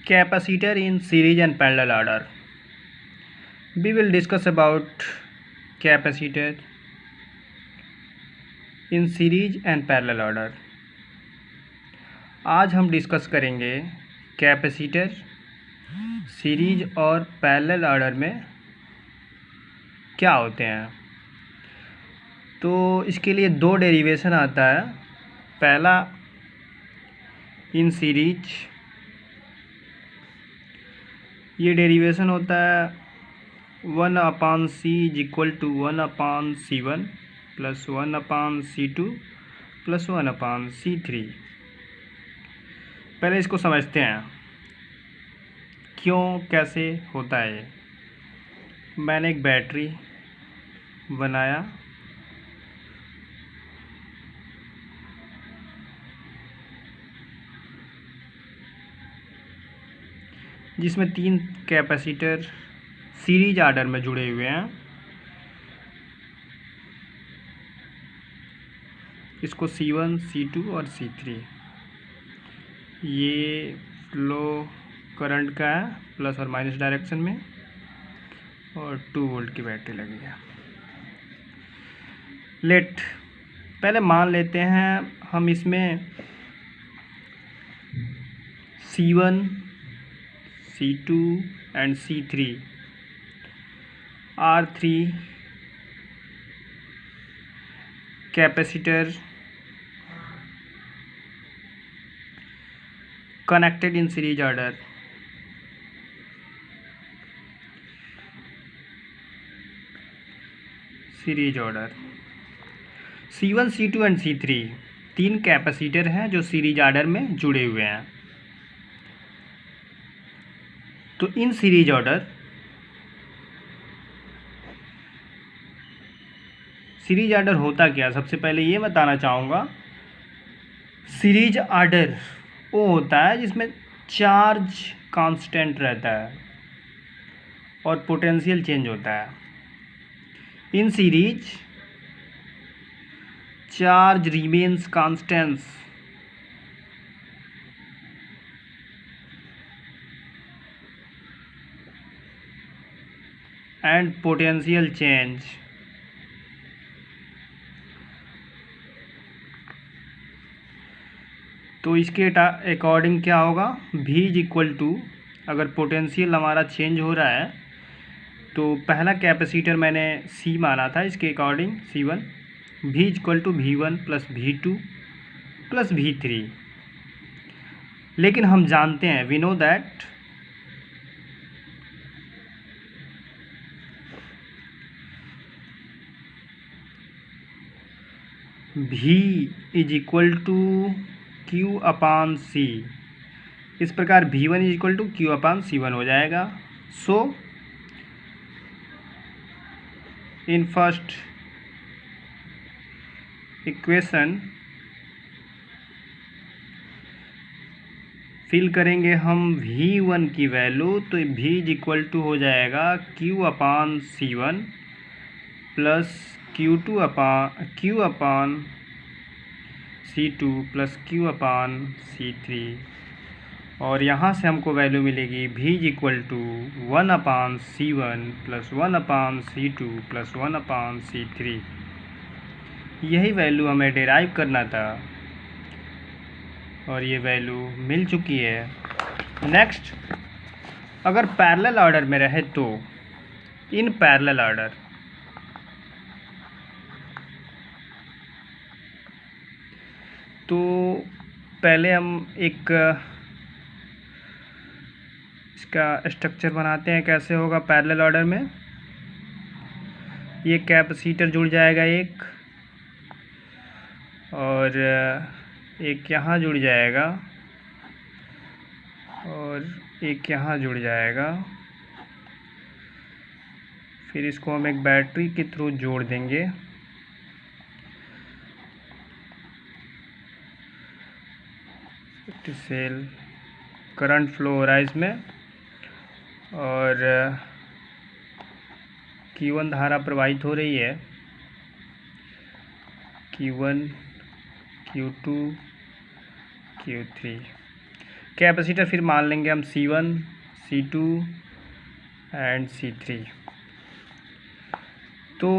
Capacitor in series and parallel order. We will discuss about capacitor in series and parallel order. आज हम discuss करेंगे capacitor series और parallel order में क्या होते हैं। तो इसके लिए दो डेरिवेशन आता है। पहला इन सीरीज, ये डेरिवेशन होता है 1/c is equal to 1/c1 plus 1/c2 plus 1/c3। पहले इसको समझते हैं क्यों कैसे होता है ये। मैंने एक बैटरी बनाया, जिसमें 3 कैपेसिटर सीरीज ऑर्डर में जुड़े हुए हैं। इसको C1, C2 और C3। ये फ्लो करंट का है प्लस और माइनस डायरेक्शन में, और 2 वोल्ट की बैटरी लगी है। पहले मान लेते हैं हम इसमें C1, C2 and C3 are 3 capacitor connected in series order. Series order C1, C2 and C3 3 capacitor हैं जो सीरीज ऑर्डर में जुड़े हुए हैं। तो in series order, series order होता क्या, सबसे पहले ये बताना चाहूँगा। सीरीज ऑर्डर वो होता है जिसमें चार्ज कांस्टेंट रहता है और पोटेंशियल चेंज होता है। In series charge remains constant and potential change तो इसके अकॉर्डिंग क्या होगा, V इज इक्वल टू, अगर पोटेंशियल हमारा चेंज हो रहा है तो पहला कैपेसिटर मैंने C माना था, इसके according C1, V is equal to V1 plus V2 plus V3। लेकिन हम जानते हैं, we know that V is equal to Q/C। इस प्रकार V1 is equal to Q/C1 हो जाएगा। सो इन फर्स्ट इक्वेशन फिल करेंगे हम V1 की वैल्यू, तो V इज इक्वल टू हो जाएगा Q/C1 plus Q/C2 plus Q/C3। और यहाँ से हमको वैल्यू मिलेगी V is equal to 1/C1 plus 1/C2 plus 1/C3। यही वैल्यू हमें डिराइव करना था और ये वैल्यू मिल चुकी है। नेक्स्ट, अगर पैरेलल ऑर्डर में रहे तो इन पैरेलल ऑर्डर, तो पहले हम एक इसका स्ट्रक्चर बनाते हैं कैसे होगा पैरेलल ऑर्डर में। ये कैपेसिटर जुड़ जाएगा एक, और एक यहाँ जुड़ जाएगा, और एक यहाँ जुड़ जाएगा। फिर इसको हम एक बैटरी के थ्रू जोड़ देंगे। सेल करंट फ्लो हो रहा है इसमें, और Q1 धारा प्रवाहित हो रही है। Q1, Q2, Q3। कैपेसिटर फिर मान लेंगे हम C1, C2 एंड C3। तो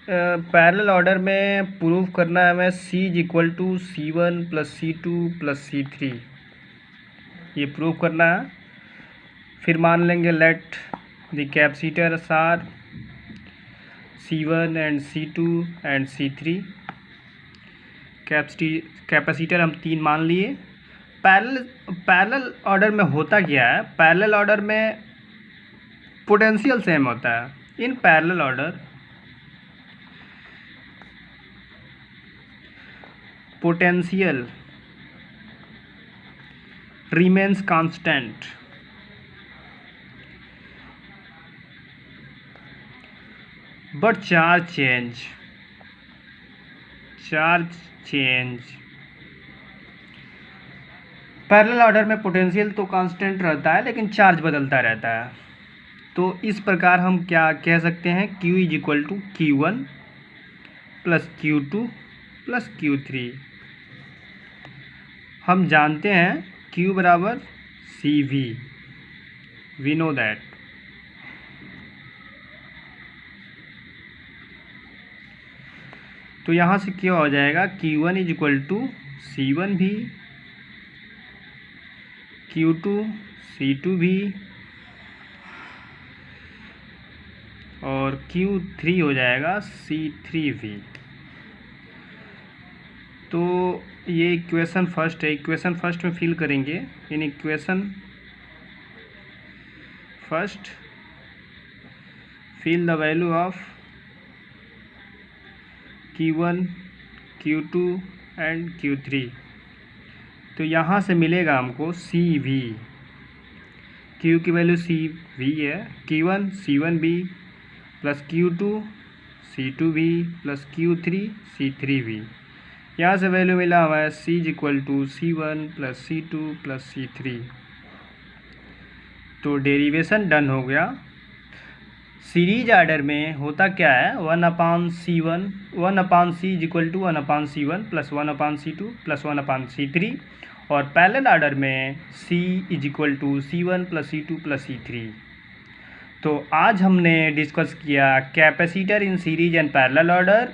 पैरेलल ऑर्डर में प्रूव करना है हमें C is equal to C1 plus C2 plus C3, ये प्रूव करना है। फिर मान लेंगे let the capacitors are C1 and C2 and C3। Capacitor हम 3 मान लिए। पैरेलल ऑर्डर में होता क्या है, पैरेलल ऑर्डर में पोटेंशियल सेम होता है। In parallel order potential remains constant but charge change parallel order में पोटेंशियल तो कांस्टेंट रहता है लेकिन चार्ज बदलता रहता है। तो इस प्रकार हम क्या कह सकते हैं, Q is equal to Q1 plus Q2 plus Q3। हम जानते हैं Q बराबर CV, वी नो दैट। तो यहाँ से क्या हो जाएगा, Q1 is equal to C1 भी, Q2 C2 भी और Q3 हो जाएगा C3 भी। तो ये इक्वेशन फर्स्ट है, इक्वेशन फर्स्ट में फिल करेंगे। In equation first fill the value of Q1, Q2 and Q3। तो यहाँ से मिलेगा हमको CV, Q की वैल्यू CV है, Q1 C1B plus Q2 C2B plus Q3 C3B। यहाँ से वैल्यू मिला हमारा C is equal to C1 plus C2 plus C3। तो डेरिवेशन डन हो गया। सीरीज आर्डर में होता क्या है, 1/C1 1/C is equal to 1/C1 plus 1/C2 plus 1/C3। और पैरेलल आर्डर में C is equal to C1 plus C2 plus C3। तो आज हमने डिस्कस किया capacitor in series and parallel order